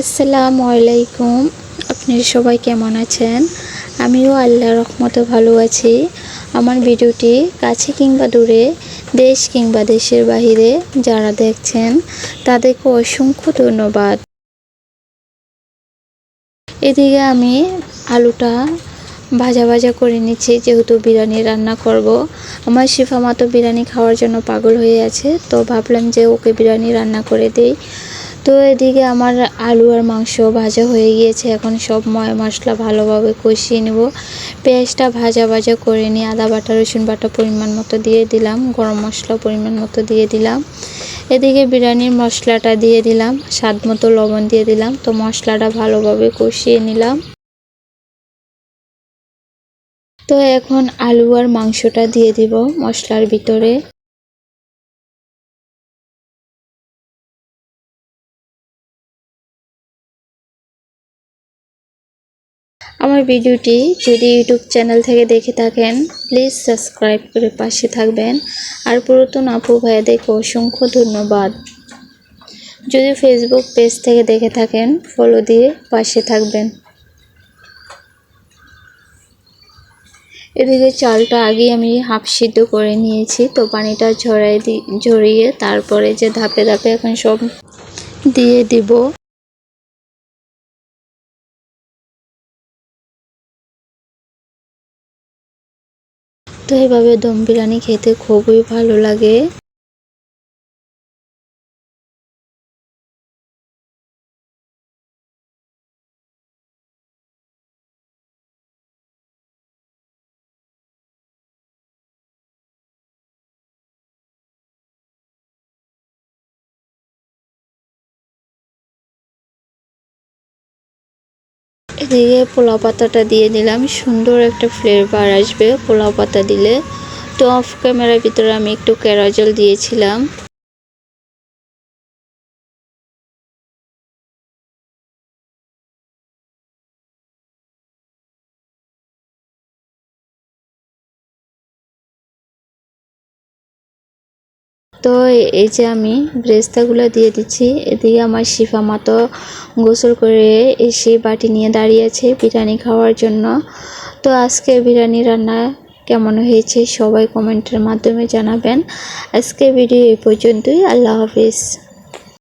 আসসালামু আলাইকুম। আপনারা সবাই কেমন আছেন? আমিও আল্লাহর রহমতে ভালো আছি। আমার ভিডিওটি কাছে কিংবা দূরে, দেশ কিংবা দেশের বাহিরে যারা দেখছেন তাদেরকে অসংখ্য ধন্যবাদ। এদিকে আমি আলুটা ভাজা ভাজা করে নিচ্ছি, যেহেতু বিরিয়ানি রান্না করব। আমার শিফা মা তো বিরিয়ানি খাওয়ার জন্য পাগল হয়ে আছে, তো ভাবলাম যে ওকে বিরিয়ানি রান্না করে দিই। তো এদিকে আমার আলু আর মাংস ভাজা হয়ে গিয়েছে। এখন সব মশলা ভালোভাবে কষিয়ে নেব। পেঁয়াজটা ভাজা ভাজা করে নিয়ে আদা বাটা রসুন বাটা পরিমাণ মতো দিয়ে দিলাম, গরম মশলা পরিমাণ মতো দিয়ে দিলাম। এদিকে বিরিয়ানির মশলাটা দিয়ে দিলাম, স্বাদ মতো লবণ দিয়ে দিলাম। তো মশলাটা ভালোভাবে কষিয়ে নিলাম। তো এখন আলু আর মাংসটা দিয়ে দিব মশলার ভিতরে। আমার ভিডিওটি যদি ইউটিউব চ্যানেল থেকে দেখে থাকেন প্লিজ সাবস্ক্রাইব করে পাশে থাকবেন। আর পুরাতন আপু ভাইয়াদেরকে অসংখ্য ধন্যবাদ। যদি ফেসবুক পেজ থেকে দেখে থাকেন ফলো দিয়ে পাশে থাকবেন। এদিকে চালটা আগে আমি হাফ সিদ্ধ করে নিয়েছি, তো পানিটা ঝরিয়ে তারপরে যে ধাপে ধাপে এখন সব দিয়ে দিব। তো এভাবে দম বিরিয়ানি খেতে খুবই ভালো লাগে। এদিকে পোলাও পাতাটা দিয়ে দিলাম, সুন্দর একটা ফ্লেভার আসবে পোলাও পাতা দিলে। তো অফ ক্যামেরার ভিতরে আমি একটু কেওড়া জল দিয়েছিলাম। তো এই যে আমি ব্রেস্তাগুলো দিয়ে দিচ্ছি। এদিকে আমার শিফা মা তো গোসল করে এসে বাটি নিয়ে দাঁড়িয়ে আছে বিরিয়ানি খাওয়ার জন্য। তো আজকে বিরিয়ানি রান্না কেমন হয়েছে সবাই কমেন্টের মাধ্যমে জানাবেন। আজকে ভিডিও এই পর্যন্তই। আল্লাহ হাফিজ।